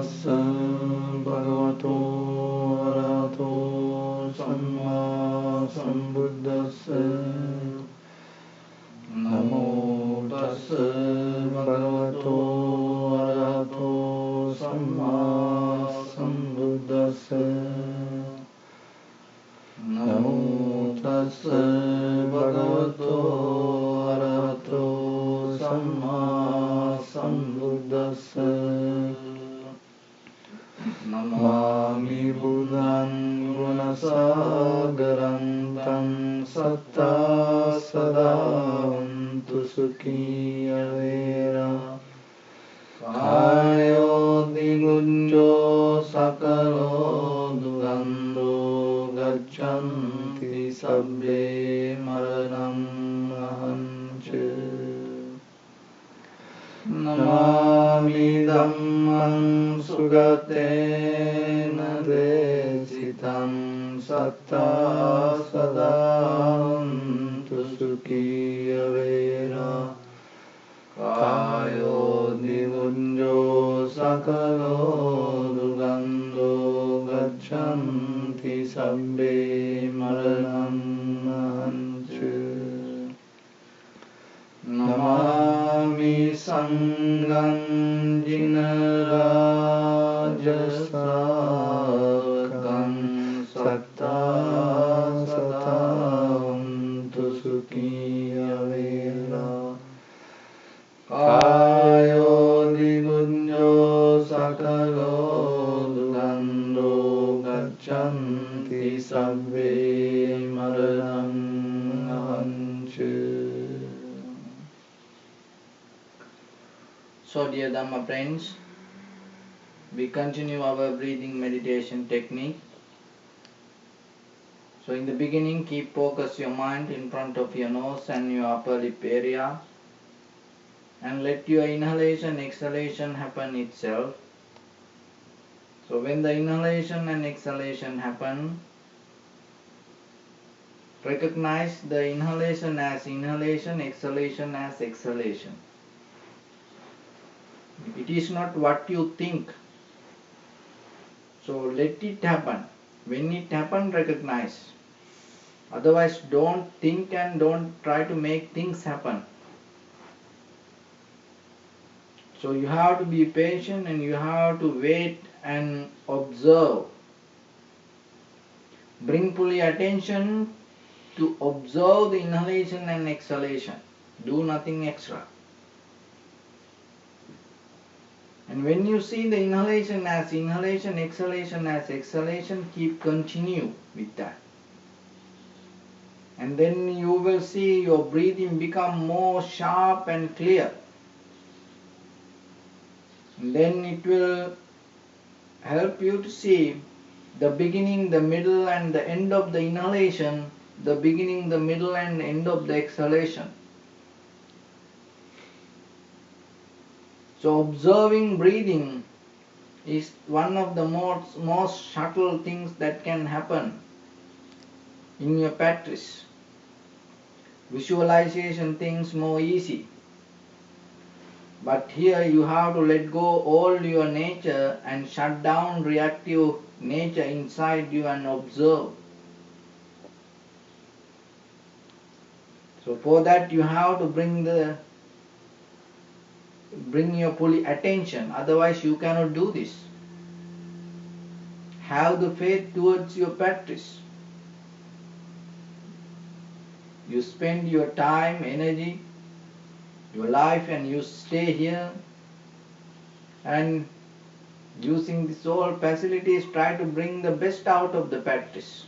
tassa bhagavato arahato samma sambuddhassa. Namo tassa bhagavato arahato samma sambuddhassa. Namo tassa bhagavato arahato samma sambuddhassa. Namami buddhaṃ gunasagaram tam sattā sadāvantu sukhiya vera. Kāyo digunjo sakalo dugandho gaccanti sabbe maranam ahanca. Namami dhammam sugatena desitam sattā sadāvantu sukhiya vera. Kāyo digunjo sakalo dugandho gaccanti sabbe maranam ahanca. Namami sangham jinarajasavakam sattā sadāvantu sukhiya vera. Kāyo digunjo sakalo dugandho gaccanti sabbe maranam ahanca. So dear Dhamma friends, we continue our breathing meditation technique. So in the beginning, keep focus your mind in front of your nose and your upper lip area, and let your inhalation exhalation happen itself. So when the inhalation and exhalation happen, recognize the inhalation as inhalation, exhalation as exhalation. It is not what you think. So let it happen. When it happens, recognize. Otherwise, don't think and don't try to make things happen. So you have to be patient and you have to wait and observe. Bring fully attention to observe the inhalation and exhalation. Do nothing extra. And when you see the inhalation as inhalation, exhalation as exhalation, continue with that. And then you will see your breathing become more sharp and clear. And then it will help you to see the beginning, the middle and the end of the inhalation, the beginning, the middle and end of the exhalation. So observing breathing is one of the most subtle things that can happen in your practice. Visualization things more easy. But here you have to let go all your nature and shut down reactive nature inside you and observe. So for that you have to bring your full attention, otherwise you cannot do this. Have the faith towards your practice. You spend your time, energy, your life and you stay here and using these all facilities try to bring the best out of the practice.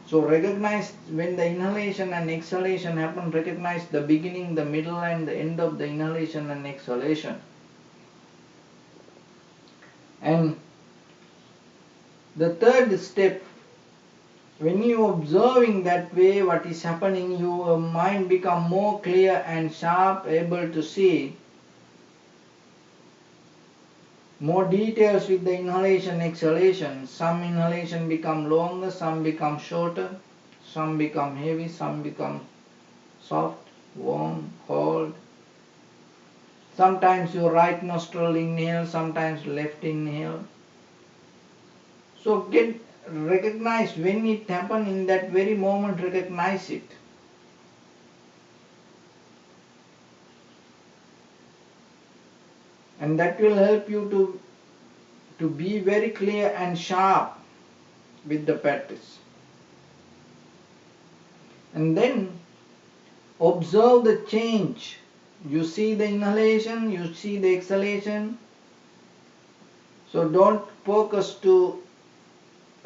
So recognize when the inhalation and exhalation happen, recognize the beginning, the middle and the end of the inhalation and exhalation. And the third step, when you observing that way what is happening, your mind become more clear and sharp, able to see more details with the inhalation, exhalation. Some inhalation become longer, some become shorter, some become heavy, some become soft, warm, cold. Sometimes your right nostril inhale, sometimes left inhale. So recognize when it happens in that very moment, recognize it. And that will help you to be very clear and sharp with the practice. And then observe the change. You see the inhalation, you see the exhalation. So don't focus to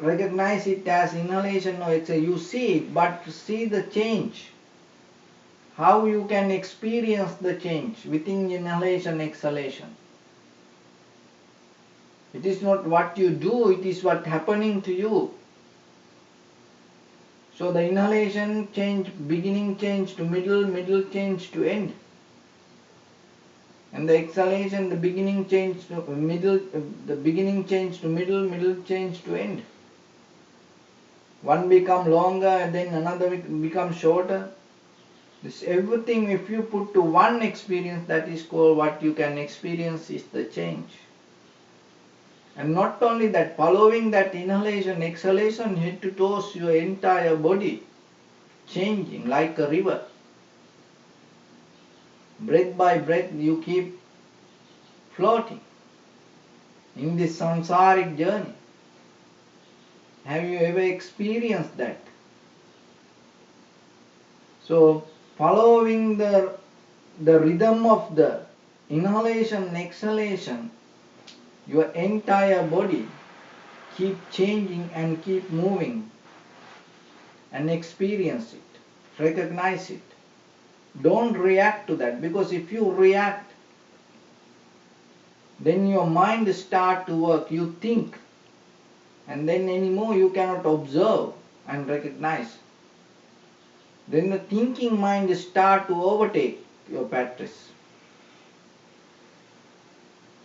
recognize it as inhalation or exhalation. You see it, but see the change. How you can experience the change within inhalation, exhalation. It is not what you do, it is what happening to you. So the inhalation change, beginning change to middle, middle change to end. And the exhalation, the beginning change to middle, the beginning change to middle, middle change to end. One become longer and then another become shorter. This everything, if you put to one experience, that is called what you can experience is the change. And not only that, following that inhalation, exhalation, head to toes, your entire body changing like a river. Breath by breath, you keep floating in this samsaric journey. Have you ever experienced that? So, following the rhythm of the inhalation and exhalation, your entire body keep changing and keep moving, and experience it, recognize it. Don't react to that, because if you react, then your mind start to work. You think, and then anymore you cannot observe and recognize. Then the thinking mind start to overtake your practice.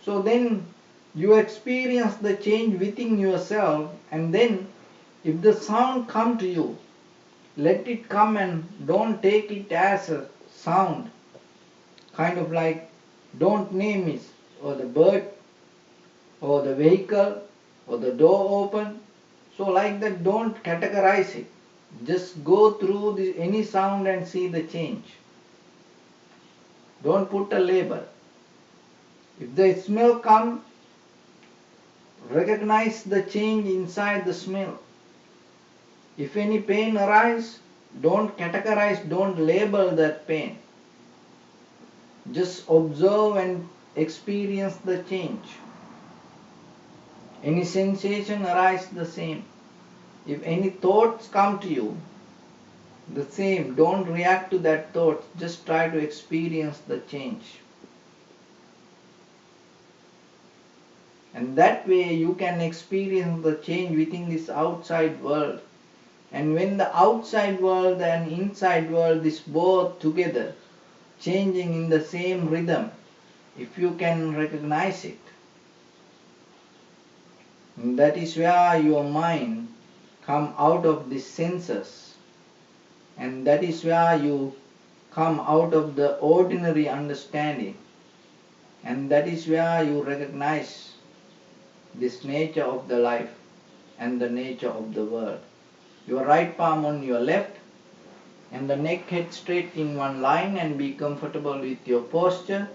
So then you experience the change within yourself, and then if the sound come to you, let it come and don't take it as a sound. Kind of like, don't name it, or the bird, or the vehicle, or the door open. So like that, don't categorize it. Just go through any sound and see the change. Don't put a label. If the smell comes, recognize the change inside the smell. If any pain arises, don't categorize, don't label that pain. Just observe and experience the change. Any sensation arises, the same. If any thoughts come to you, the same. Don't react to that thought. Just try to experience the change. And that way you can experience the change within this outside world. And when the outside world and inside world is both together, changing in the same rhythm, if you can recognize it, that is where your mind come out of the senses, and that is where you come out of the ordinary understanding, and that is where you recognize this nature of the life and the nature of the world. Your right palm on your left, and the neck head straight in one line, and be comfortable with your posture.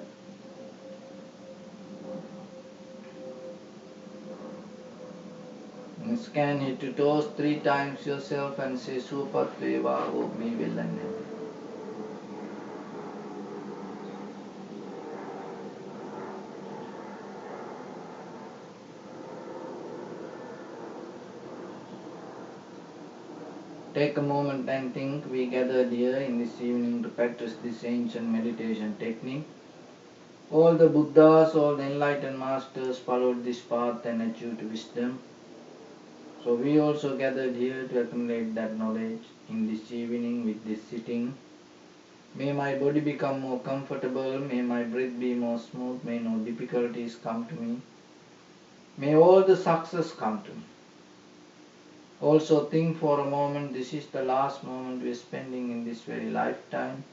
And scan head to toes 3 times yourself and say Supat Veva hope me well and happy. Take a moment and think. We gathered here in this evening to practice this ancient meditation technique. All the Buddhas, all the enlightened masters followed this path and achieved wisdom. So we also gathered here to accumulate that knowledge in this evening with this sitting. May my body become more comfortable, may my breath be more smooth, may no difficulties come to me. May all the success come to me. Also think for a moment, this is the last moment we are spending in this very lifetime.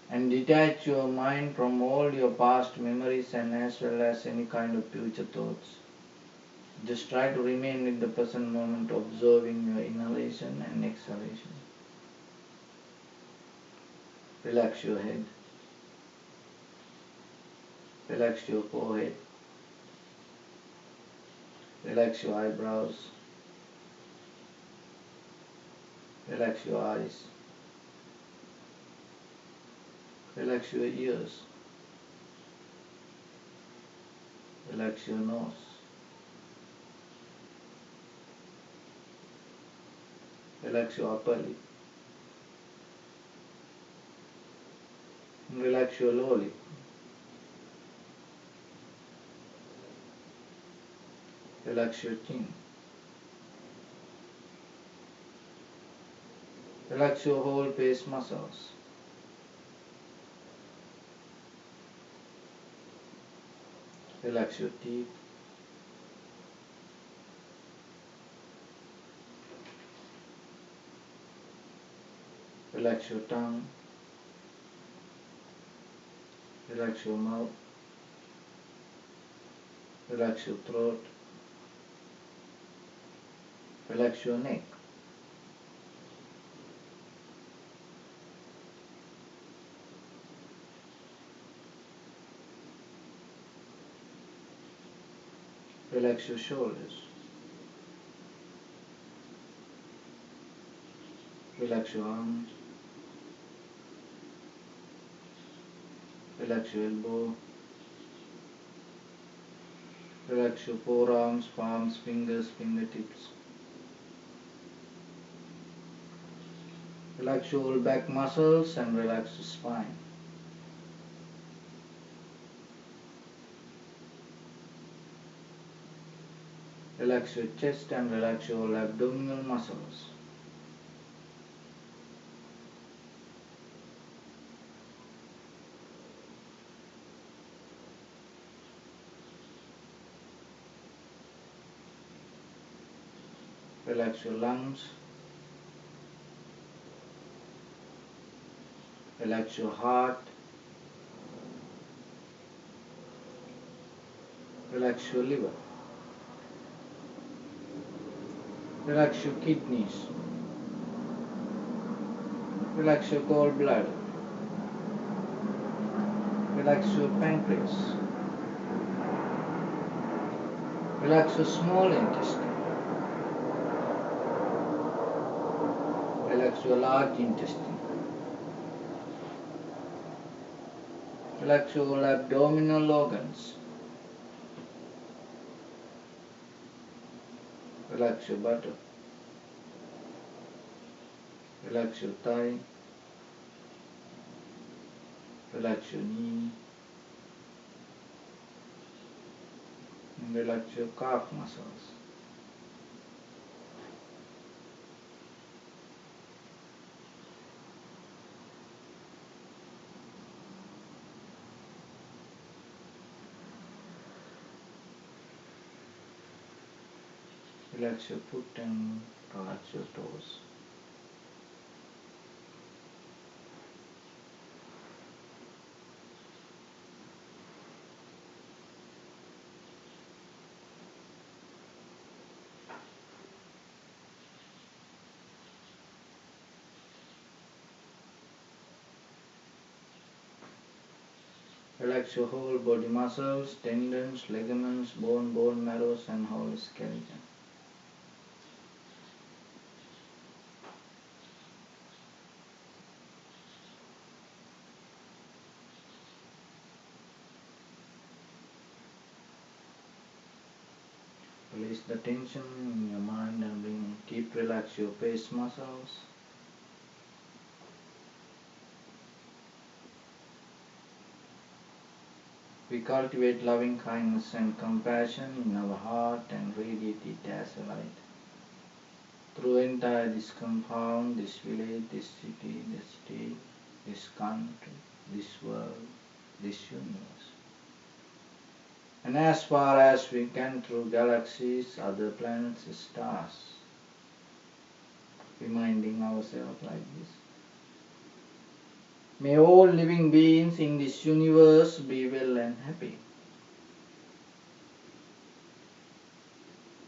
And detach your mind from all your past memories and as well as any kind of future thoughts. Just try to remain in the present moment, observing your inhalation and exhalation. Relax your head. Relax your forehead. Relax your eyebrows. Relax your eyes. Relax your ears. Relax your nose. Relax your upper lip. And relax your lower lip. Relax your chin. Relax your whole face muscles. Relax your teeth. Relax your tongue. Relax your mouth. Relax your throat. Relax your neck. Relax your shoulders. Relax your arms. Relax your elbow. Relax your forearms, palms, fingers, fingertips. Relax your whole back muscles and relax the spine. Relax your chest and relax your whole abdominal muscles. Relax your lungs. Relax your heart. Relax your liver. Relax your kidneys. Relax your gallbladder. Relax your pancreas. Relax your small intestine. Relax your large intestine. Relax your whole abdominal organs. Relax your buttock. Relax your thigh. Relax your knee. And relax your calf muscles. Relax your foot and touch your toes. Relax your whole body muscles, tendons, ligaments, bone marrows and whole skeleton. Release the tension in your mind and keep relax your face muscles. We cultivate loving kindness and compassion in our heart and radiate it as a light through entire this compound, this village, this city, this state, this country, this world, this universe. And as far as we can through galaxies, other planets, stars, reminding ourselves like this. May all living beings in this universe be well and happy.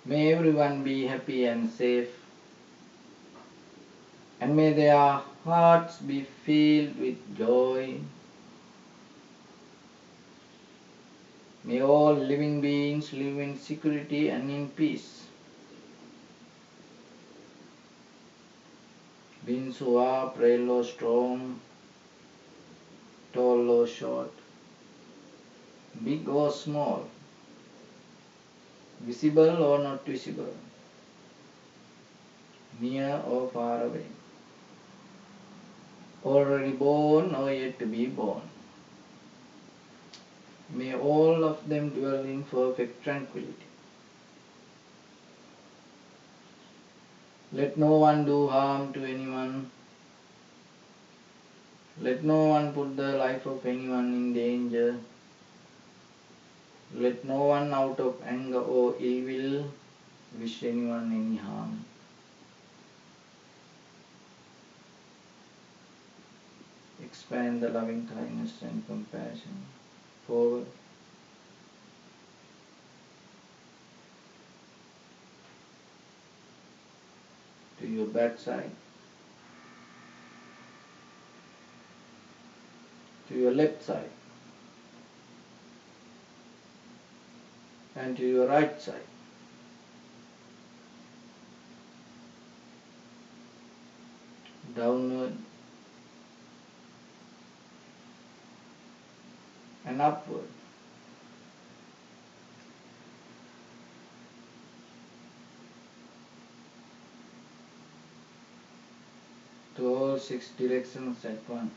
May everyone be happy and safe, and may their hearts be filled with joy. May all living beings live in security and in peace. Beings who are frail or strong, tall or short, big or small, visible or not visible, near or far away, already born or yet to be born. May all of them dwell in perfect tranquility. Let no one do harm to anyone. Let no one put the life of anyone in danger. Let no one out of anger or ill will wish anyone any harm. Expand the loving kindness and compassion forward to your backside, to your left side, and to your right side. Downward and upward. To all 6 directions at once.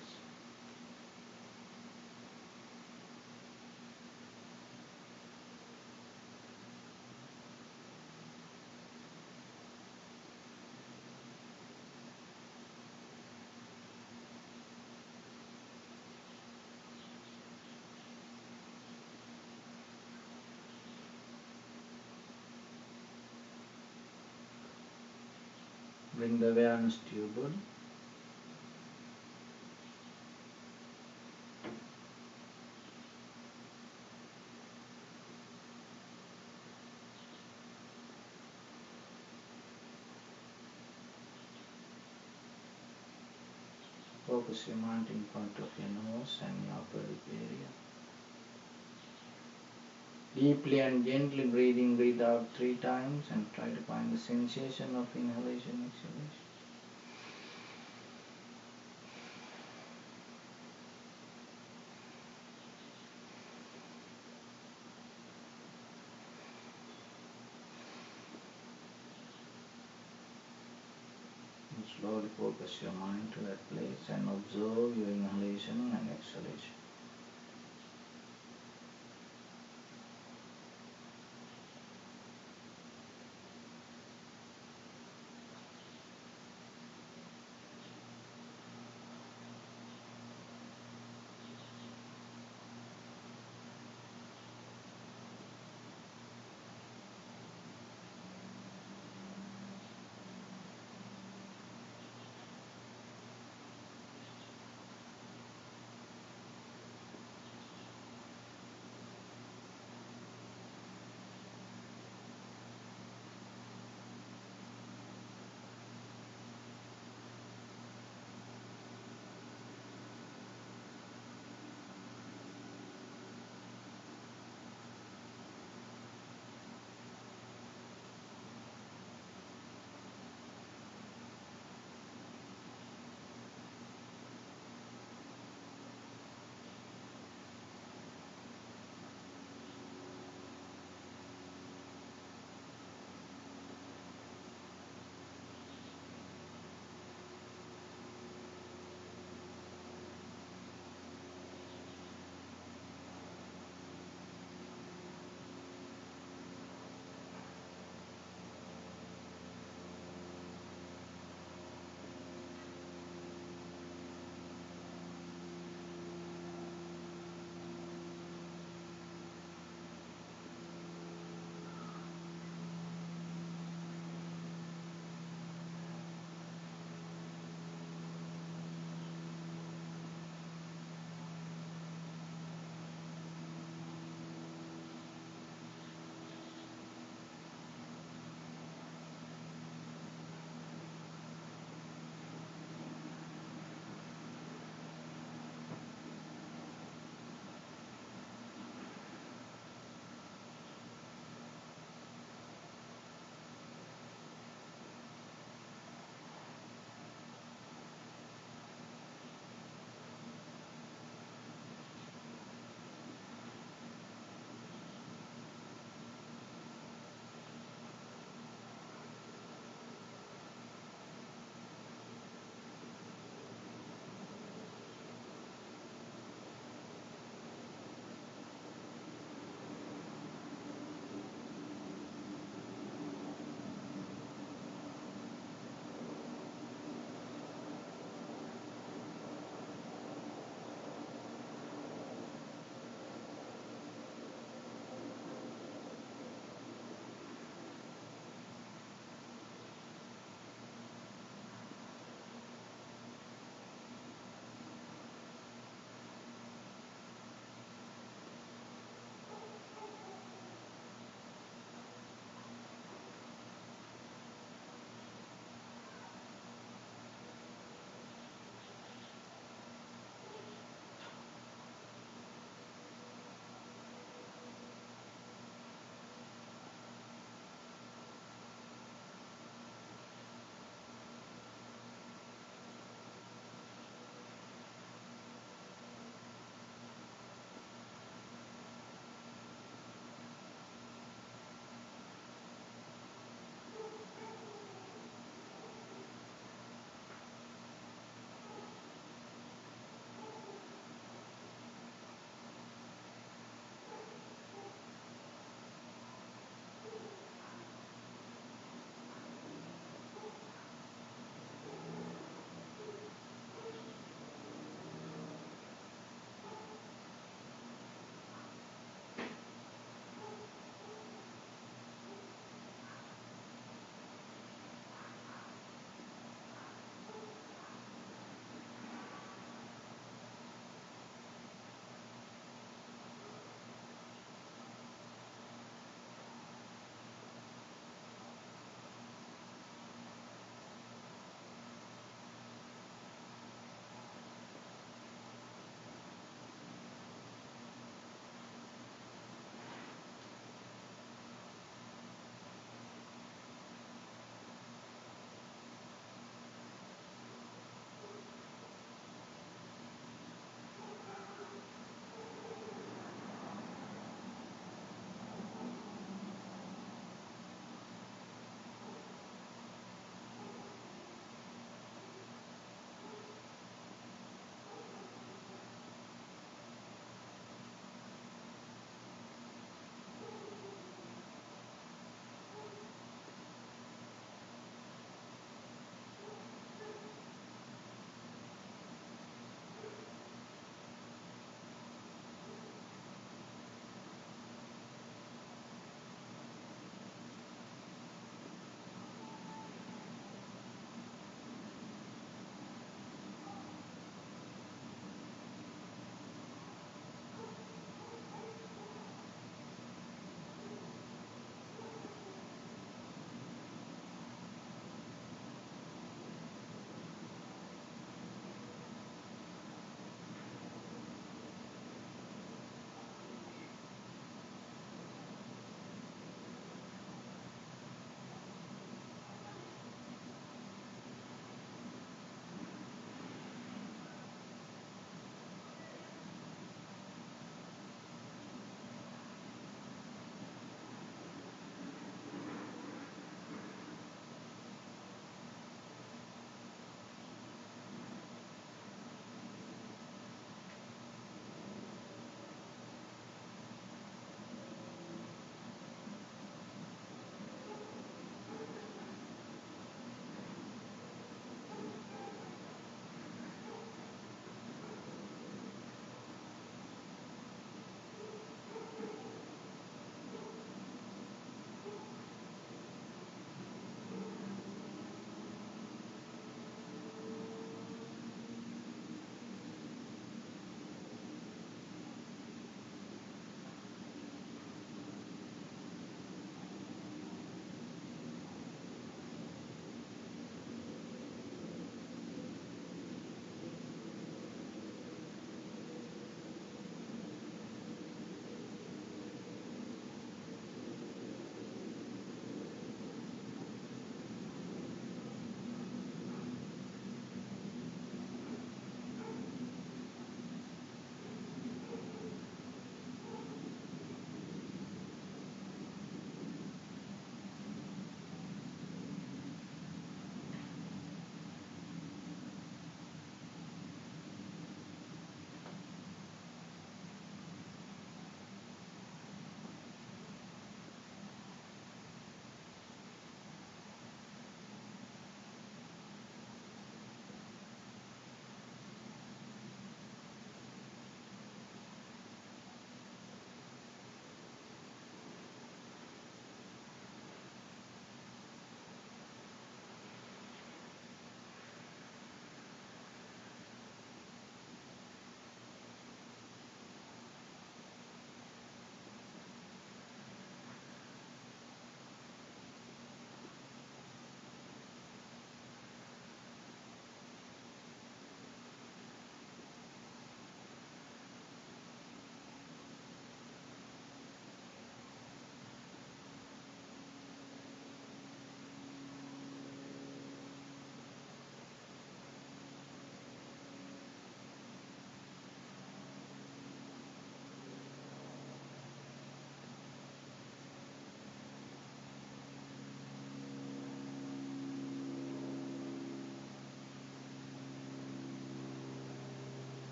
Bring the awareness to your body. Focus your mind in front of your nose and your upper lip area. Deeply and gently breathe in, breathe out 3 times and try to find the sensation of inhalation, exhalation. And slowly focus your mind to that place and observe your inhalation and exhalation.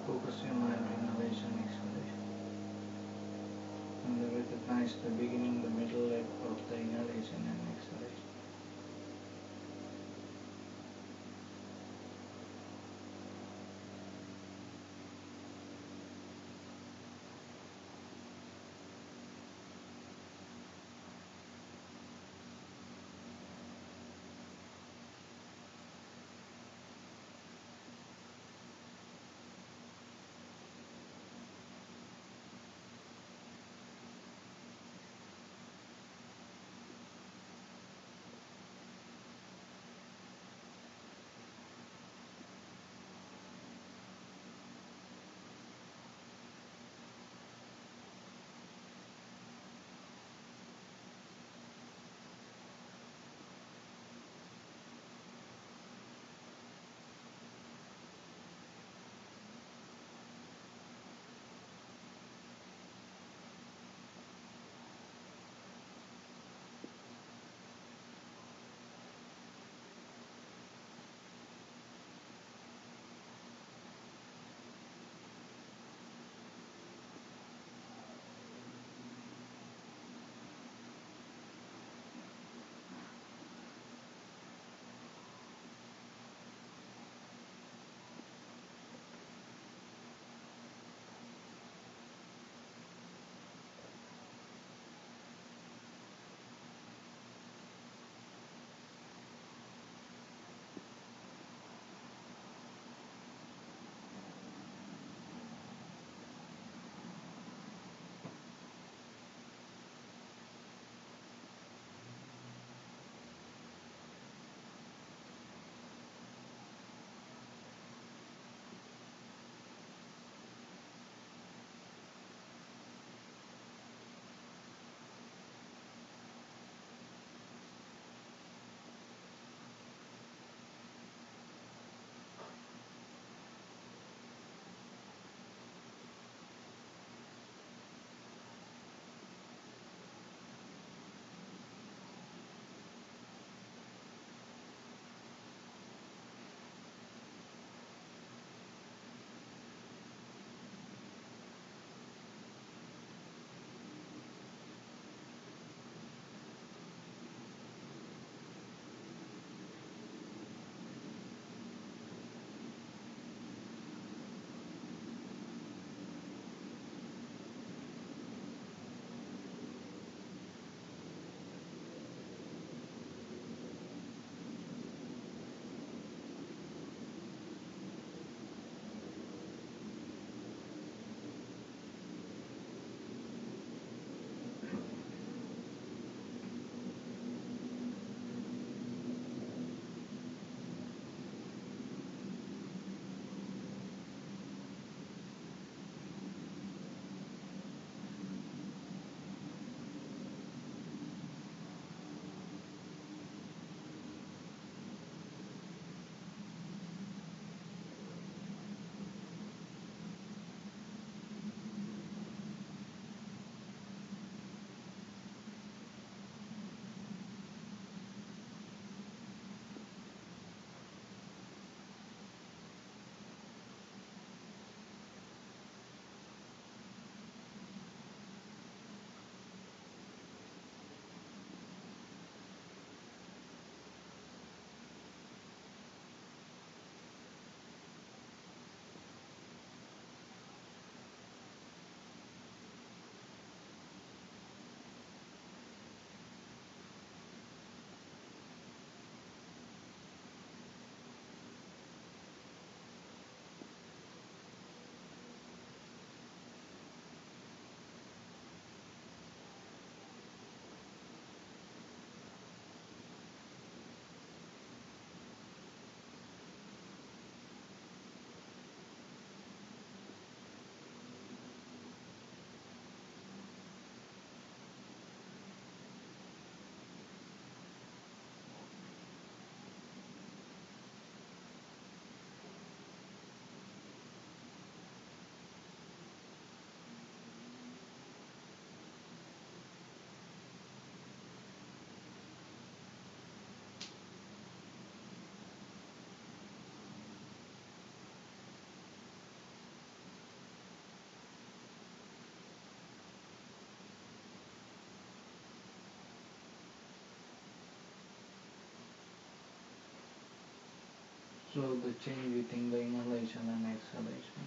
Focus your mind on inhalation, exhalation. And recognize the beginning, the middle of the inhalation and exhalation. So the change within the inhalation and exhalation.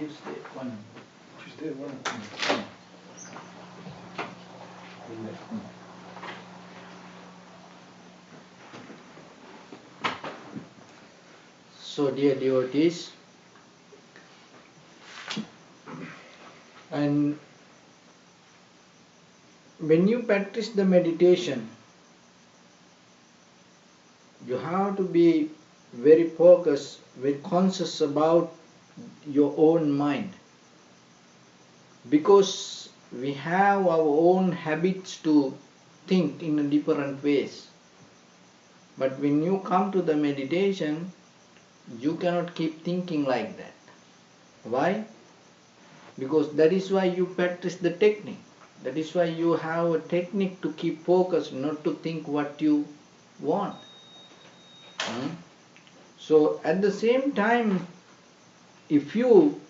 Tuesday, 1. Tuesday, 1. So dear devotees, and when you practice the meditation, you have to be very focused, very conscious about your own mind, because we have our own habits to think in different ways. But when you come to the meditation, you cannot keep thinking like that. Why? Because that is why you practice the technique. That is why you have a technique to keep focused, not to think what you want. So at the same time, if you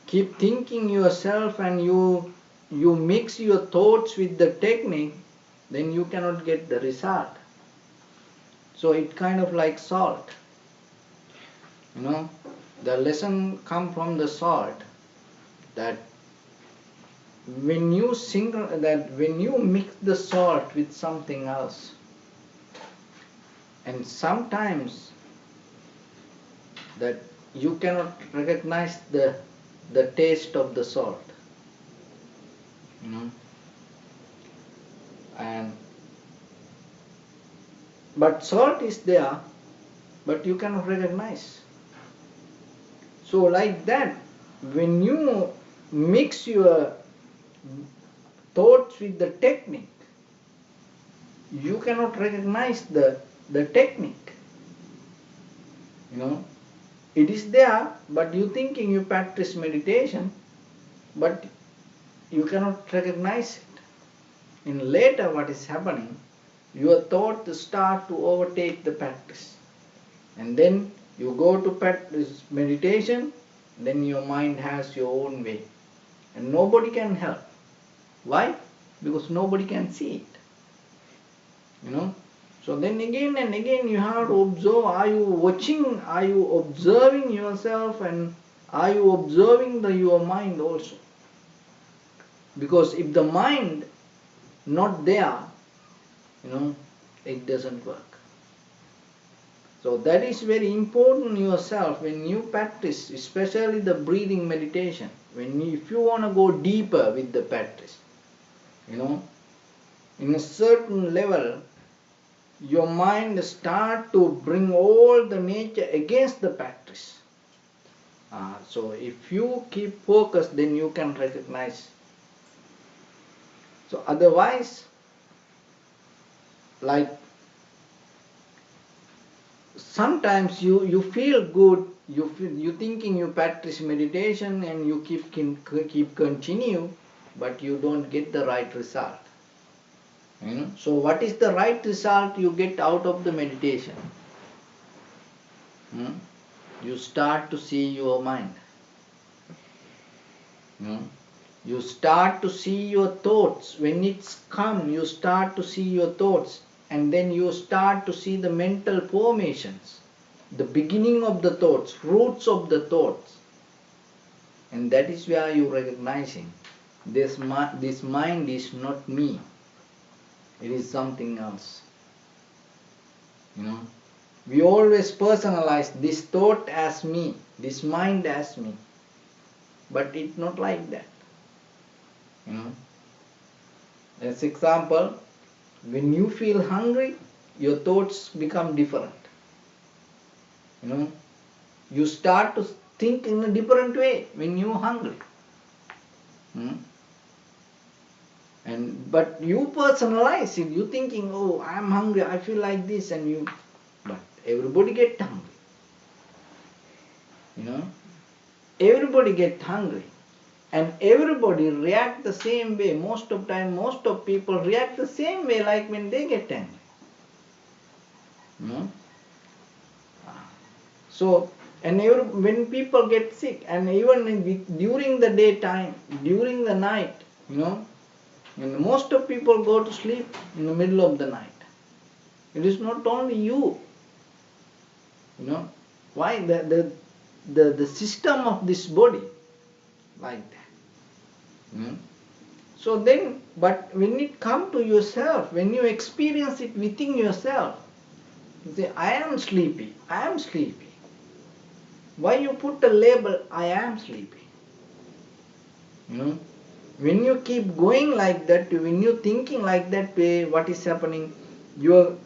keep thinking yourself and you mix your thoughts with the technique, then you cannot get the result. So it's kind of like salt. The lesson comes from the salt, that when you mix the salt with something else, and sometimes that you cannot recognize the taste of the salt, and but salt is there, but you cannot recognize. So like that, when you mix your thoughts with the technique, you cannot recognize the technique. It is there, but you thinking you practice meditation, but you cannot recognize it. And later what is happening, your thoughts start to overtake the practice. And then you go to practice meditation, then your mind has your own way. And nobody can help. Why? Because nobody can see it. So then again and again you have to observe, are you watching, are you observing yourself, and are you observing your mind also? Because if the mind not there, it doesn't work. So that is very important yourself when you practice, especially the breathing meditation. If you want to go deeper with the practice, in a certain level, your mind start to bring all the nature against the practice. So if you keep focused, then you can recognize. So otherwise, like sometimes you feel good, you thinking you practice meditation and you keep continue, but you don't get the right result. So what is the right result you get out of the meditation? You start to see your mind. You start to see your thoughts. When it's come, you start to see your thoughts, and then you start to see the mental formations, the beginning of the thoughts, roots of the thoughts. And that is where you recognizing this mind is not me. It is something else. We always personalize this thought as me, this mind as me. But it's not like that. As example, when you feel hungry, your thoughts become different. You start to think in a different way when you are hungry. But you personalize it. You thinking, oh, I am hungry, I feel like this, but everybody get hungry. Everybody get hungry, and everybody react the same way. Most of people react the same way, like when they get angry. So, and when people get sick, and even during the daytime, during the night, and most of people go to sleep in the middle of the night. It is not only you. Why? The system of this body, like that. So then, but when it comes to yourself, when you experience it within yourself, you say, I am sleepy, I am sleepy. Why you put a label, I am sleepy? When you keep going like that, when you thinking like that way, what is happening? Your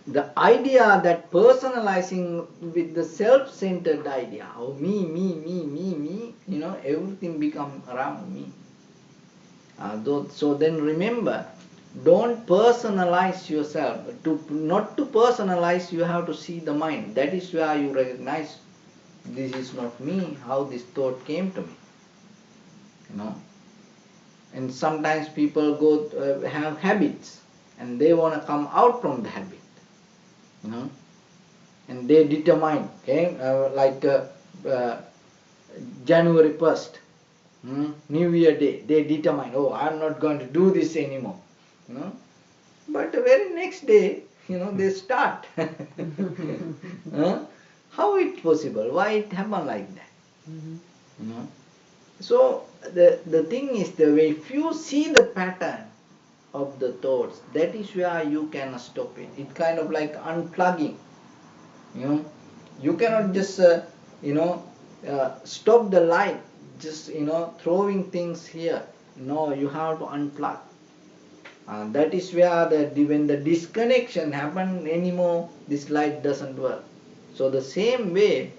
the idea that personalizing with the self-centered idea, oh me, everything become around me. So then remember, don't personalize yourself. Not to personalize, you have to see the mind. That is where you recognize this is not me, how this thought came to me. And sometimes people have habits and they want to come out from the habit. And they determine, okay, January 1st, New Year Day, they determine, oh, I'm not going to do this anymore. But the very next day, they start. How it possible? Why it happen like that? So the thing is, if you see the pattern of the thoughts, that is where you can stop it. It's kind of like unplugging. You cannot just stop the light, just throwing things here. No, you have to unplug. That is where when the disconnection happen anymore, this light doesn't work. So the same way,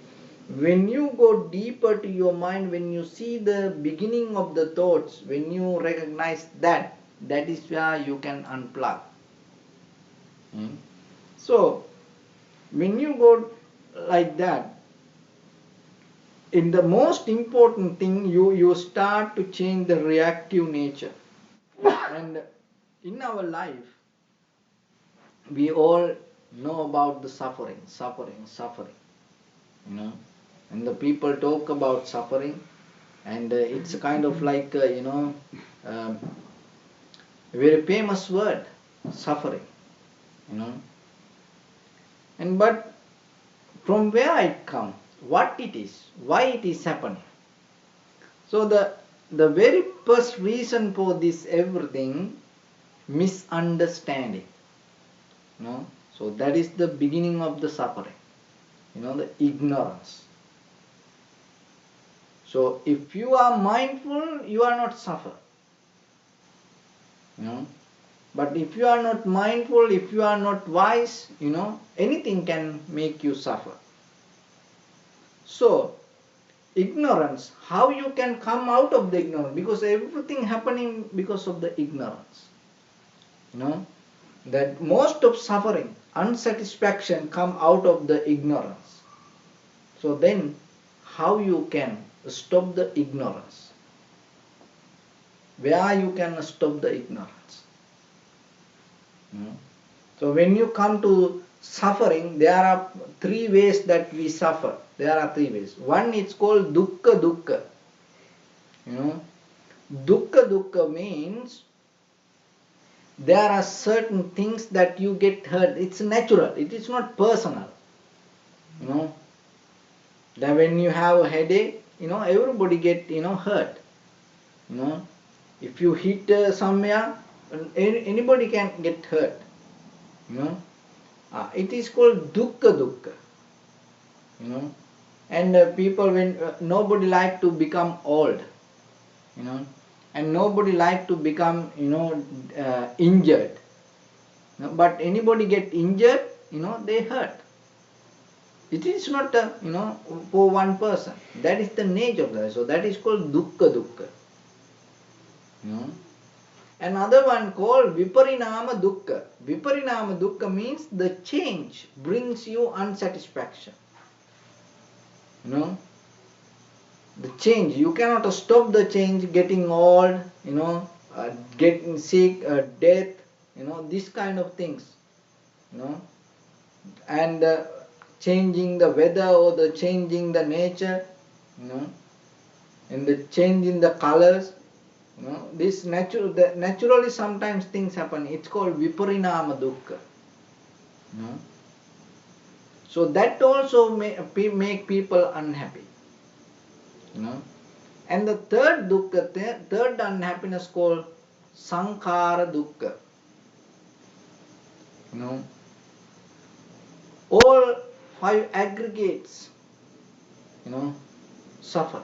when you go deeper to your mind, when you see the beginning of the thoughts, when you recognize that is where you can unplug. So when you go like that, in the most important thing, you start to change the reactive nature. And in our life, we all know about the suffering. And the people talk about suffering, and it's a kind of like a very famous word, suffering. And but from where it comes, what it is, why it is happening. So the very first reason for this everything, misunderstanding. So that is the beginning of the suffering. The ignorance. So if you are mindful, you are not suffer. But if you are not mindful, if you are not wise, anything can make you suffer. So ignorance, how you can come out of the ignorance? Because everything happening because of the ignorance. That most of suffering, unsatisfaction come out of the ignorance. So then how you can stop the ignorance? Where you can stop the ignorance? So when you come to suffering, there are three ways that we suffer. There are three ways. One is called Dukkha. Dukkha means there are certain things that you get hurt. It's natural. It is not personal. That when you have a headache, everybody get hurt. If you hit somewhere, anybody can get hurt. It is called Dukkha. And people, when nobody like to become old, and nobody like to become injured. But anybody get injured, they hurt. It is not for one person. That is the nature of life. So that is called Dukkha. Another one called Viparinama Dukkha. Viparinama Dukkha means the change brings you unsatisfaction. The change, you cannot stop the change, getting old, getting sick, death, this kind of things, and changing the weather or the changing the nature, and the change in the colors, this naturally sometimes things happen. It's called Viparinama Dukkha. So that also make people unhappy. You know. And the third dukkha, third unhappiness called sankhara dukkha. You know. All five aggregates, you know, suffer.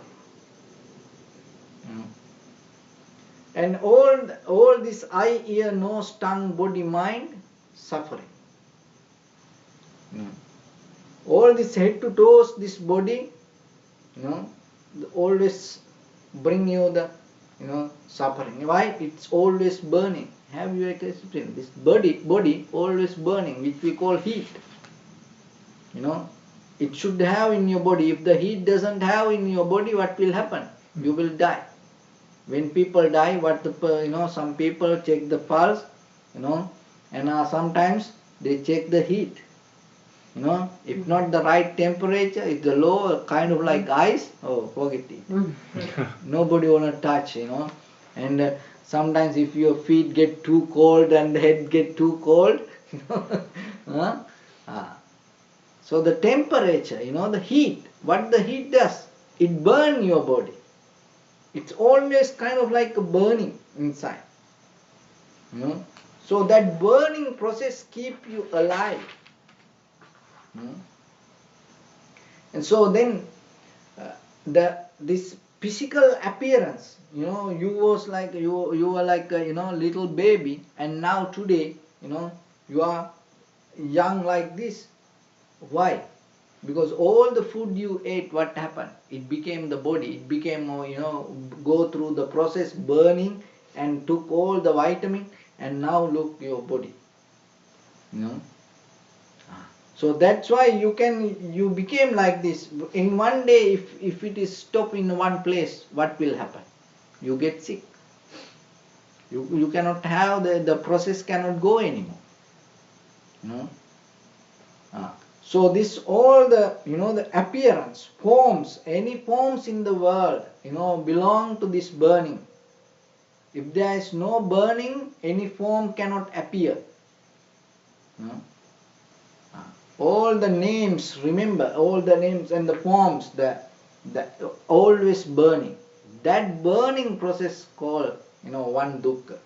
You know. And all this eye, ear, nose, tongue, body, mind, suffering. You know. All this head to toes, this body, you know, always bring you the, you know, suffering. Why? It's always burning. Have you experienced this body always burning, which we call heat. You know, it should have in your body. If the heat doesn't have in your body, what will happen? You will die. When people die, you know, some people check the pulse, you know, and sometimes they check the heat. You know, if not the right temperature, if the low, kind of like ice, oh, forget it. Nobody wanna touch, you know. And sometimes if your feet get too cold and the head get too cold, you know, so the temperature, you know, the heat, what the heat does, it burns your body. It's always kind of like a burning inside. You know? So that burning process keep you alive. You know? And so then this physical appearance, you know, you was like you were like a, you know, little baby, and now today, you know, you are young like this. Why? Because all the food you ate, what happened? It became the body. It became, you know, go through the process, burning, and took all the vitamin, and now look your body. You know. So that's why you became like this. In one day, if it is stopped in one place, what will happen? You get sick. You cannot have the process cannot go anymore. You know. So this all the, you know, the appearance, forms, any forms in the world, you know, belong to this burning. If there is no burning, any form cannot appear. You know? All the names, remember, all the names and the forms, the always burning. That burning process called, you know, one dukkha.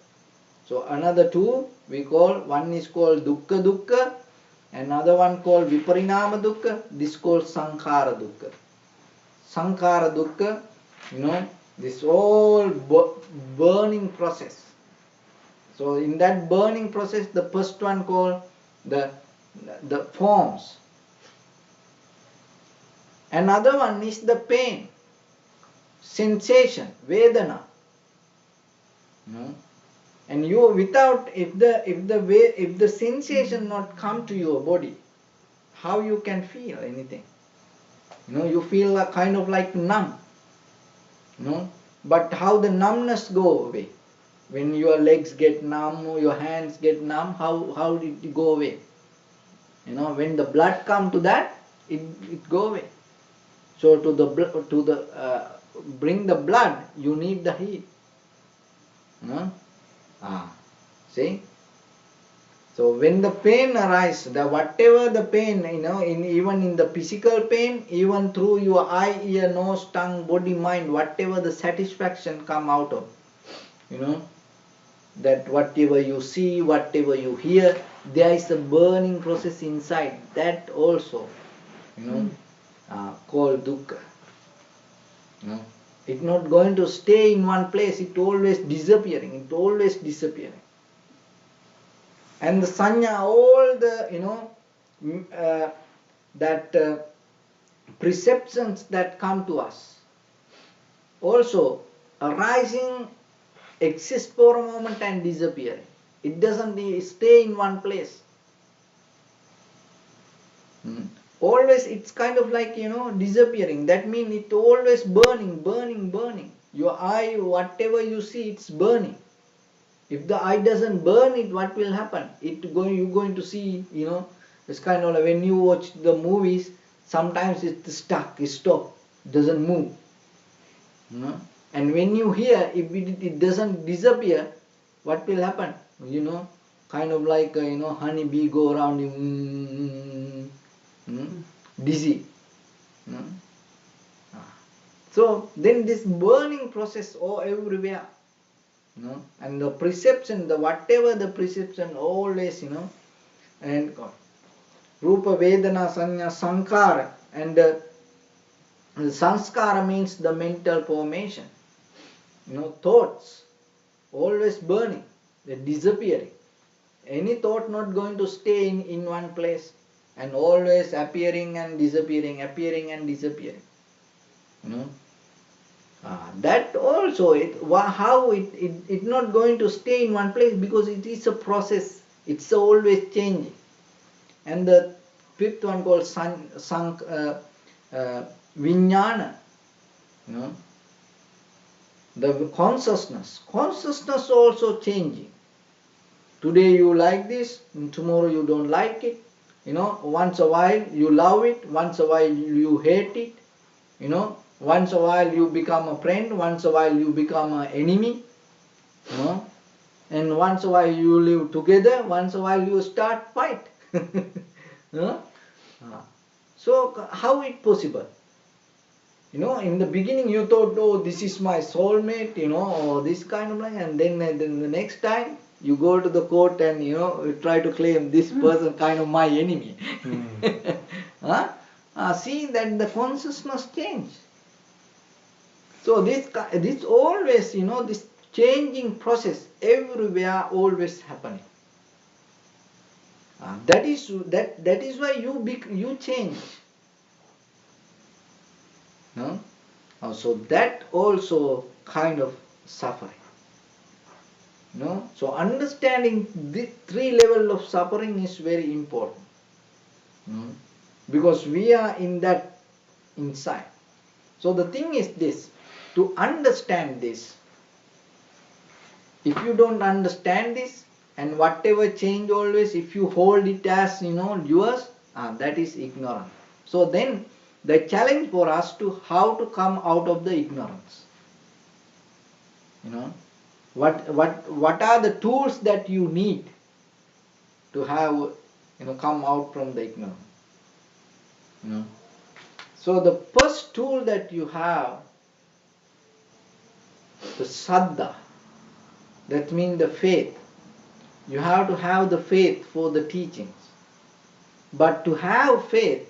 So another two we call, one is called dukkha dukkha, another one called viparinama dukkha, this called sankhara dukkha. Sankhara dukkha, you know, this all burning process. So in that burning process, the first one called the forms. Another one is the pain, sensation, vedana. You know? And you without, if the sensation not come to your body, how you can feel anything? You know, you feel a kind of like numb. You know, but how the numbness go away? When your legs get numb, your hands get numb, how did it go away? You know, when the blood come to that, it go away. So to bring the blood, you need the heat. You know? See? So when the pain arises, whatever the pain, you know, even in the physical pain, even through your eye, ear, nose, tongue, body, mind, whatever the satisfaction come out of, you know, that whatever you see, whatever you hear, there is a burning process inside. That also, you know, called dukkha. You know, it's not going to stay in one place. It's always disappearing. It's always disappearing. And the sanya, all the, you know, perceptions that come to us, also arising, exist for a moment and disappearing. It doesn't stay in one place. Always it's kind of like, you know, disappearing. That means it always burning, burning, burning. Your eye, whatever you see, it's burning. If the eye doesn't burn it, what will happen? You're going to see, you know, it's kind of like when you watch the movies, sometimes it's stuck, it's stopped, doesn't move. You know? And when you hear, if it doesn't disappear, what will happen? You know, kind of like, you know, honeybee go around you, dizzy. You know? So then this burning process everywhere, and the perception, the whatever the perception always, and Rupa, Vedana, Sanya, Sankara, and Sanskara means the mental formation. Thoughts always burning, they're disappearing. Any thought not going to stay in one place, and always appearing and disappearing, appearing and disappearing. That also, how it not going to stay in one place, because it is a process, it's always changing. And the fifth one called Vijnana, the consciousness also changing. Today you like this, tomorrow you don't like it. Once a while you love it, once a while you hate it. Once a while you become a friend, once a while you become an enemy. And once a while you live together, once a while you start fight. So how it possible? In the beginning you thought, oh, this is my soulmate, or this kind of thing, and then the next time you go to the court and you try to claim this person kind of my enemy. See that the consciousness change. So this always, this changing process everywhere always happening. That is why you change. So that also kind of suffering. So understanding the three levels of suffering is very important. Because we are in that inside. So the thing is this, to understand this. If you don't understand this, and whatever change always, if you hold it as yours, that is ignorance. So then the challenge for us to how to come out of the ignorance. What are the tools that you need to have come out from the ignorance? So the first tool that you have, the saddha, that means the faith. You have to have the faith for the teachings. But to have faith,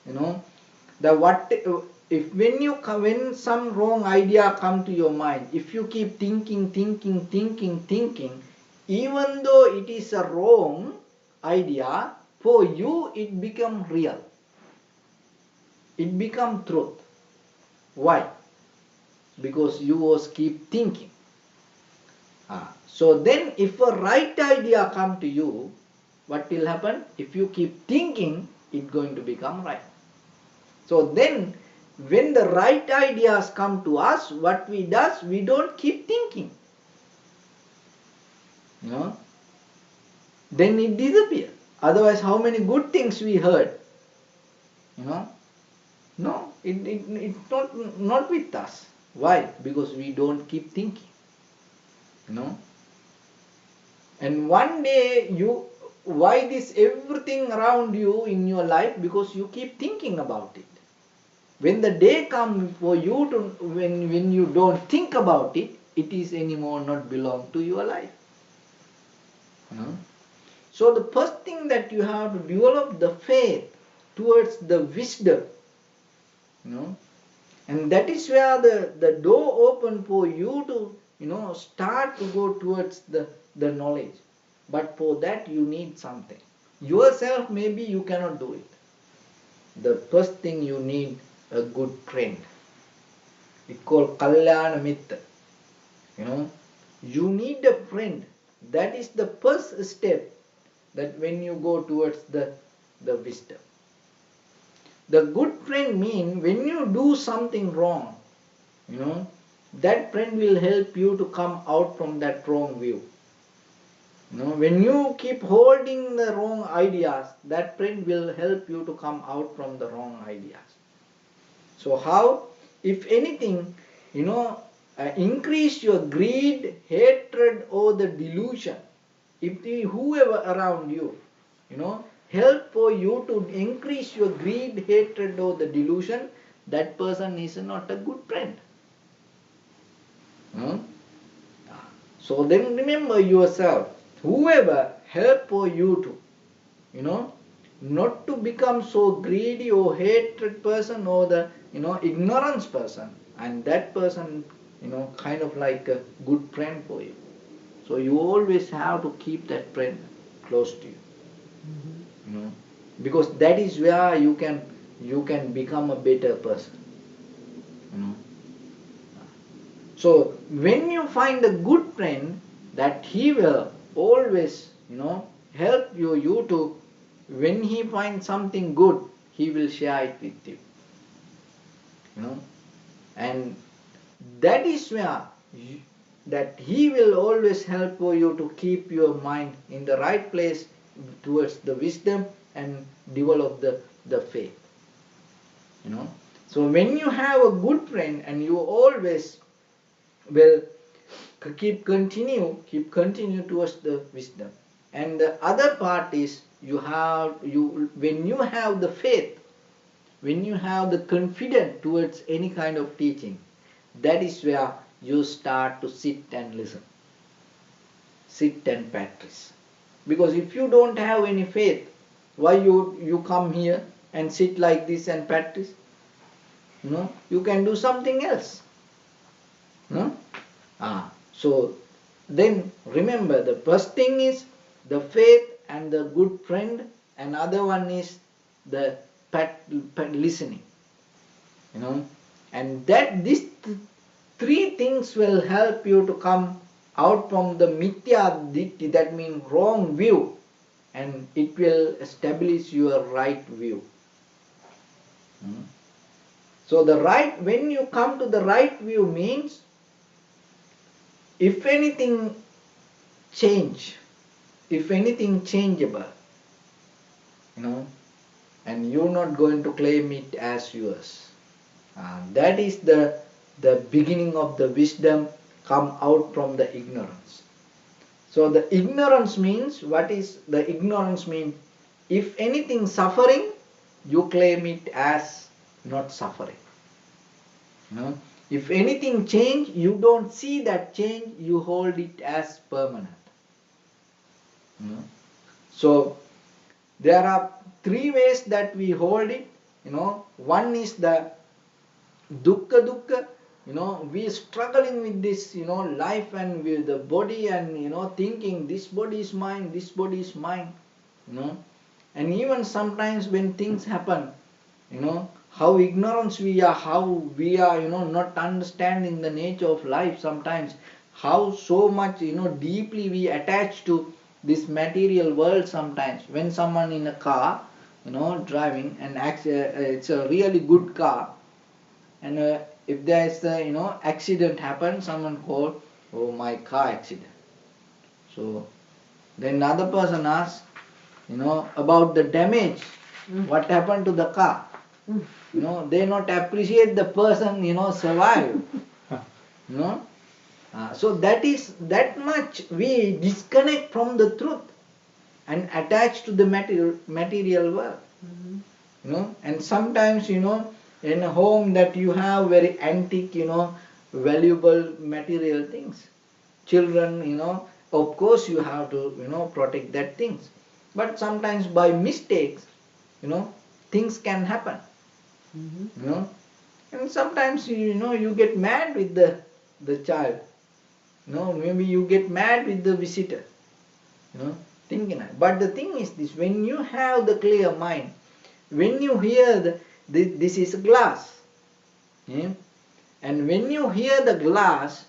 when some wrong idea come to your mind, if you keep thinking, even though it is a wrong idea, for you it become real. It become truth. Why? Because you was keep thinking. So then if a right idea come to you, what will happen? If you keep thinking, it's going to become right. So then when the right ideas come to us, what we does, we don't keep thinking. Then it disappears. Otherwise, how many good things we heard? No, it's not with us. Why? Because we don't keep thinking. And one day why this everything around you in your life? Because you keep thinking about it. When the day comes for you to, when you don't think about it, it is anymore not belong to your life. So the first thing that you have to develop the faith towards the wisdom. And that is where the door open for you to start to go towards the knowledge. But for that you need something. Yourself maybe you cannot do it. The first thing you need a good friend. It's called Kalyana Mitra. You need a friend. That is the first step, that when you go towards the wisdom. The good friend means when you do something wrong, that friend will help you to come out from that wrong view. When you keep holding the wrong ideas, that friend will help you to come out from the wrong ideas. So how? If anything, increase your greed, hatred, or the delusion. If whoever around you, help for you to increase your greed, hatred, or the delusion, that person is not a good friend. Hmm? So then remember yourself, whoever help for you to, not to become so greedy or hatred person or the, ignorance person, and that person, kind of like a good friend for you. So you always have to keep that friend close to you, because that is where you can become a better person. you know. So when you find a good friend, that he will always, help you to, when he finds something good, he will share it with you. And that is where that he will always help for you to keep your mind in the right place towards the wisdom and develop the faith. So when you have a good friend and you always will keep continue towards the wisdom. And the other part is when you have the faith, when you have the confidence towards any kind of teaching, that is where you start to sit and listen, sit and practice. Because if you don't have any faith, why you come here and sit like this and practice? You can do something else. So then remember, the first thing is the faith and the good friend, and other one is the listening. And that these three things will help you to come out from the mithya ditti, that means wrong view, and it will establish your right view. So when you come to the right view means, if anything changeable, and you're not going to claim it as yours. That is the beginning of the wisdom come out from the ignorance. So the ignorance means, what is the ignorance mean? If anything suffering, you claim it as not suffering. If anything change, you don't see that change, you hold it as permanent. So there are three ways that we hold it. One is the dukkha. We are struggling with this, life and with the body, and thinking this body is mine, this body is mine. And even sometimes when things happen, how ignorant we are, how we are, not understanding the nature of life sometimes, how so much, deeply we attach to this material world sometimes. When someone in a car, driving, and it's a really good car, and if there is a, accident happens, someone call, oh, my car accident. So then another person asks, about the damage, what happened to the car. They not appreciate the person, survive. So that much we disconnect from the truth and attach to the material world. And sometimes, in a home that you have very antique, valuable material things. Children, of course you have to, protect that things. But sometimes by mistakes, things can happen. And sometimes, you get mad with the child. Maybe you get mad with the visitor. Thinking. But the thing is this, when you have the clear mind, when you hear this is glass, and when you hear the glass,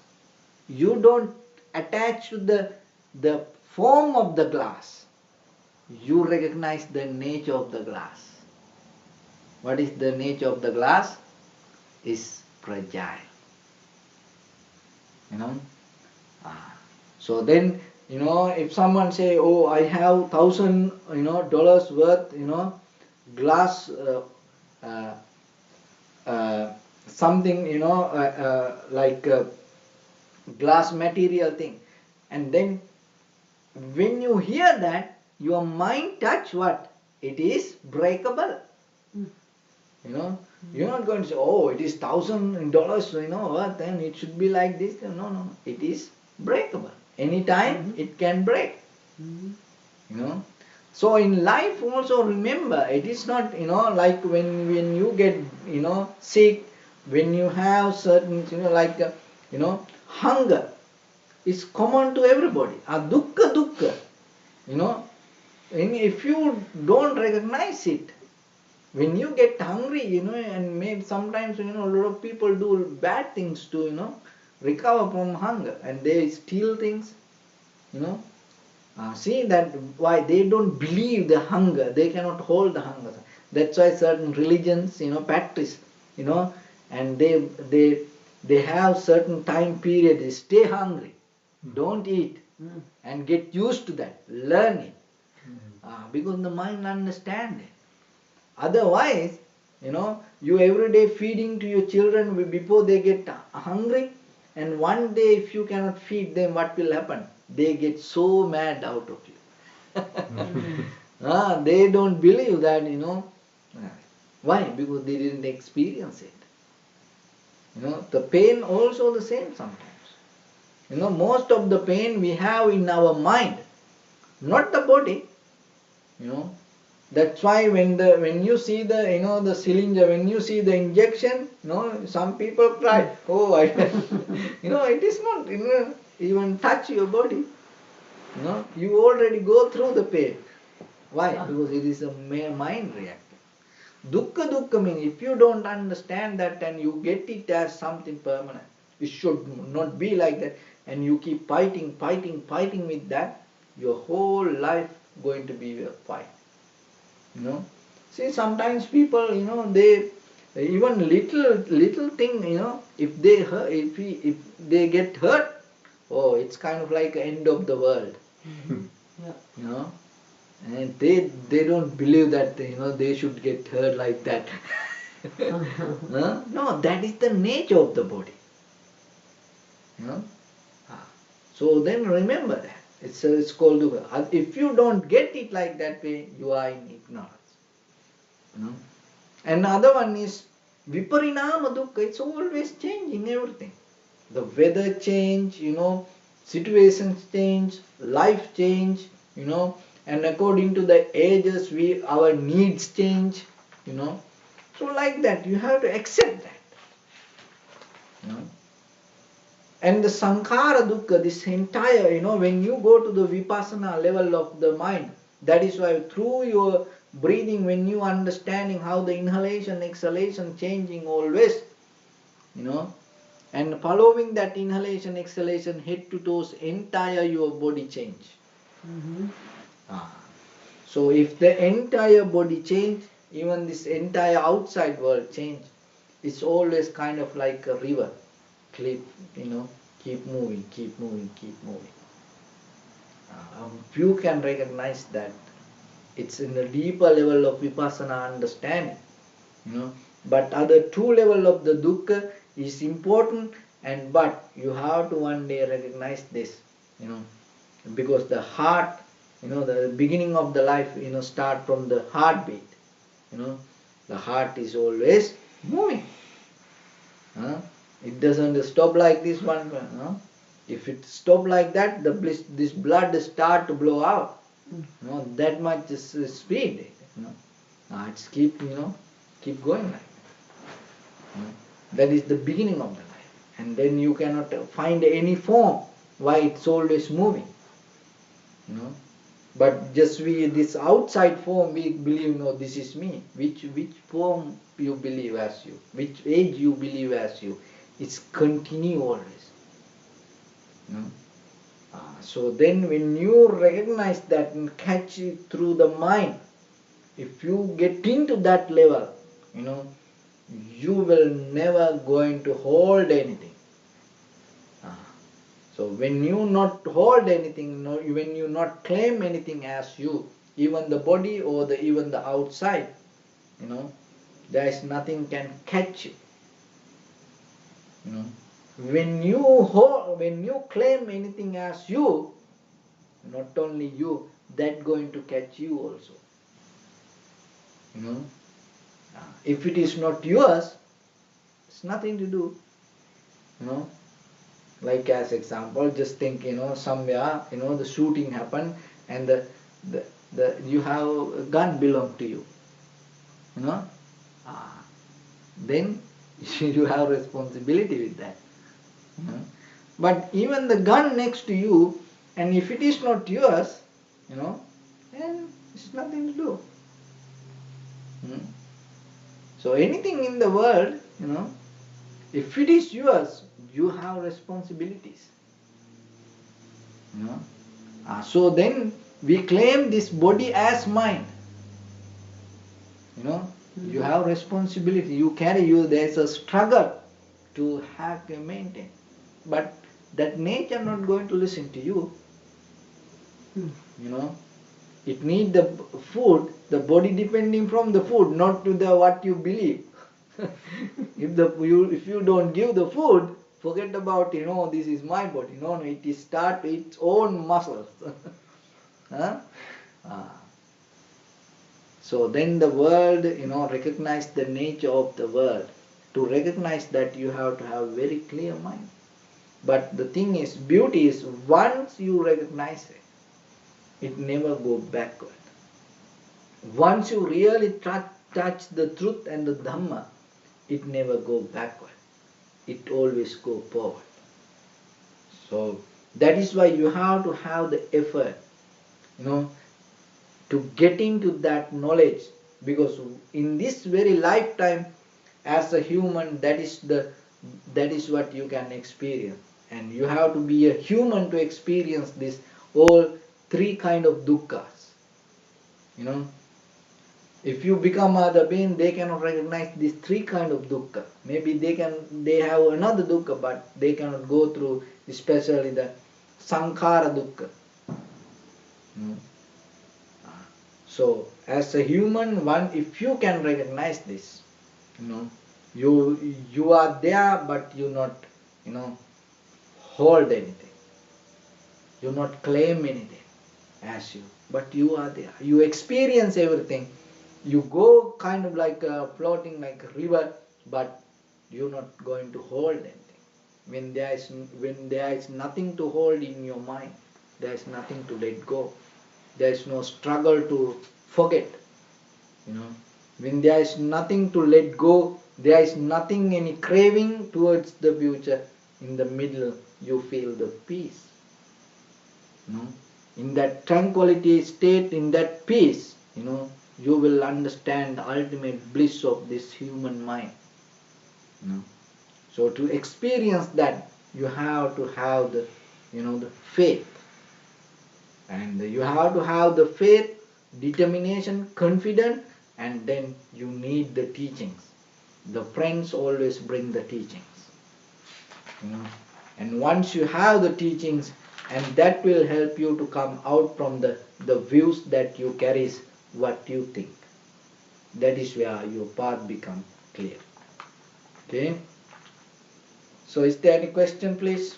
you don't attach to the form of the glass. You recognize the nature of the glass. What is the nature of the glass? Is fragile. So then, if someone say, oh, I have $1,000 worth, glass, something, like glass material thing, and then when you hear that, your mind touch what? It is breakable. You know, you're not going to say, oh, it is $1,000, you know, what, then it should be like this. No, no, no. It is breakable. Anytime it can break. You know. So in life also remember, it is not, you know, like when you get, you know, sick, when you have certain, you know, like, you know, hunger is common to everybody. Dukkha, dukkha. You know, and if you don't recognize it, when you get hungry, you know, and maybe sometimes, you know, a lot of people do bad things to, you know, recover from hunger, and they steal things, you know. See that why they don't believe the hunger, they cannot hold the hunger. That's why certain religions, you know, practice, you know, and they have certain time period, they stay hungry, don't eat, and get used to that, learn it, because the mind understand it. Otherwise, you know, you every day feeding to your children before they get hungry, and one day if you cannot feed them, what will happen? They get so mad out of you. They don't believe that, you know. Why? Because they didn't experience it. You know, the pain also the same sometimes. You know, most of the pain we have in our mind, not the body. You know, that's why when you see the, you know, the cylinder, when you see the injection, you know, some people cry. Oh, you know, it is not, you know, even touch your body. You know, you already go through the pain. Why? Because it is a mind reacting. Dukkha, dukkha means if you don't understand that and you get it as something permanent, it should not be like that, and you keep fighting with that, your whole life going to be a fight. You know, see, sometimes people, you know, they even little thing, you know, if they hurt, if they get hurt, oh, it's kind of like end of the world. You know, and they don't believe that, you know, they should get hurt like that. No, that is the nature of the body. You know, so then remember that it's called dukkha. If you don't get it like that way, you are in ignorance. You know? And the other one is viparinama dukkha. It's always changing everything. The weather change, you know, situations change, life change, you know, and according to the ages, our needs change, you know. So like that, you have to accept that. You know. And the sankhara dukkha, this entire, you know, when you go to the vipassana level of the mind, that is why through your breathing, when you understanding how the inhalation, exhalation changing always, you know, and following that inhalation, exhalation, head to toes, entire your body change. So if the entire body change, even this entire outside world change, it's always kind of like a river. Keep, you know, keep moving, keep moving, keep moving. You can recognize that it's in a deeper level of vipassana understanding, you know. But other two level of the dukkha is important, and but you have to one day recognize this, you know, because the heart, you know, the beginning of the life, you know, start from the heartbeat, you know, the heart is always moving. It doesn't stop like this one. If it stop like that, this blood start to blow out. You know, that much speed. You know, it's keep, you know, keep going like that. You know, that is the beginning of the life, and then you cannot find any form why it's always moving. You know, but just this outside form we believe, no, this is me. Which form you believe as you? Which age you believe as you? It's continue always. You know? So then when you recognize that and catch it through the mind, if you get into that level, you know, you will never going to hold anything. So when you not hold anything, when you not claim anything as you, even the body or even the outside, you know, there is nothing can catch you. You know, when you claim anything as you, not only you, that going to catch you also. You know, If it is not yours, it's nothing to do. Like as example, just think, somewhere, the shooting happened, and the you have a gun belong to you. Then you have responsibility with that. But even the gun next to you, and if it is not yours, then it's nothing to do. So anything in the world, if it is yours, you have responsibilities. So then we claim this body as mine. You have responsibility. You carry. There's a struggle to have to maintain. But that nature not going to listen to you. It need the food, the body depending from the food, not to the what you believe. If you don't give the food, forget about this is my body. No, it is start its own muscles. So then the world, recognize the nature of the world. To recognize that, you have to have very clear mind. But the thing is, beauty is once you recognize it never go backward. Once you really touch the truth and the Dhamma, it never go backward. It always go forward. So that is why you have to have the effort, to get into that knowledge, because in this very lifetime, as a human, that is what you can experience, and you have to be a human to experience this all three kind of dukkhas. If you become other being, they cannot recognize these three kind of dukkha. Maybe they have another dukkha, but they cannot go through, especially the sankhara dukkha. So as a human one, if you can recognize this, you are there, but you not hold anything. You not claim anything as you, but you are there. You experience everything. You go kind of like floating like a river, but you're not going to hold anything. When there is nothing to hold in your mind, there is nothing to let go. There is no struggle to forget. When there is nothing to let go, there is nothing any craving towards the future. In the middle, you feel the peace. In that tranquility state, in that peace, you will understand the ultimate bliss of this human mind. So to experience that, you have to have the faith, and you have to have the faith, determination, confidence, and then you need the teachings. The friends always bring the teachings. And once you have the teachings, and that will help you to come out from the views that you carry, what you think. That is where your path becomes clear. Okay? So is there any question, please?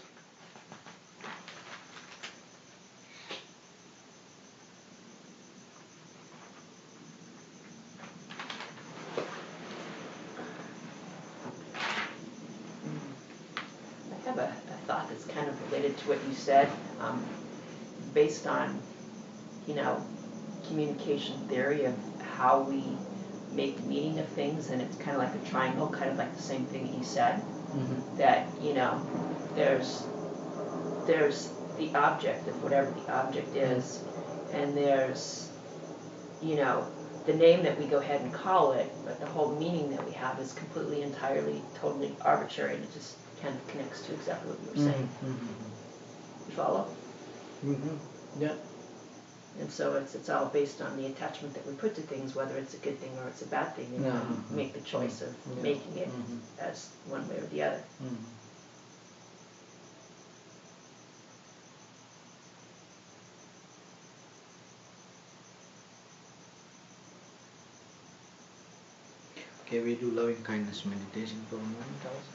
I have a thought that's kind of related to what you said, based on, communication theory of how we make meaning of things, and it's kind of like a triangle, kind of like the same thing that you said. That there's the object of whatever the object is, and there's the name that we go ahead and call it, but the whole meaning that we have is completely, entirely, totally arbitrary, and it just kind of connects to exactly what you were saying. You follow? Yeah. And so it's all based on the attachment that we put to things, whether it's a good thing or it's a bad thing, and we make the choice of making it as one way or the other. Okay, we do loving kindness meditation for a moment also.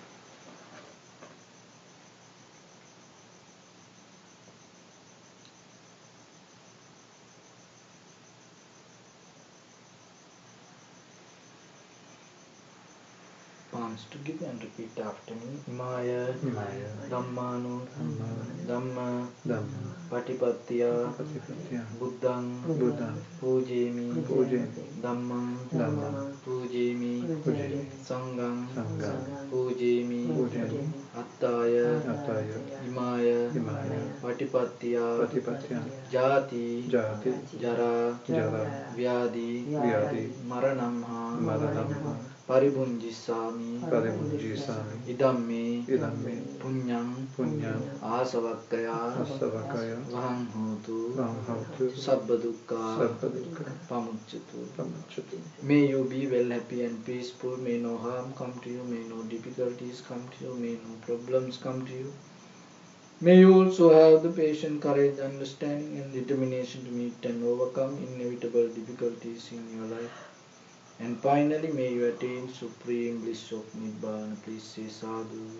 hands together and repeat after me. Imaya, Dhammanu, Dhamma, Patipatya, Buddhang, Pujemi, Dhammam, Pujemi, Sangham, Pujemi, Attaya, Imaya, Patipatya, Jati, Jara, Vyadi, Maranamha, Paribunjisami, Idamme, Punyam, Asavakkaya, Vaham Hotu, Sabba Dukkha, Pamucchatu. May you be well, happy and peaceful. May no harm come to you. May no difficulties come to you. May no problems come to you. May you also have the patience, courage, understanding and determination to meet and overcome inevitable difficulties in your life. And finally, may you attain supreme bliss of Nibbana. Please say sadhu.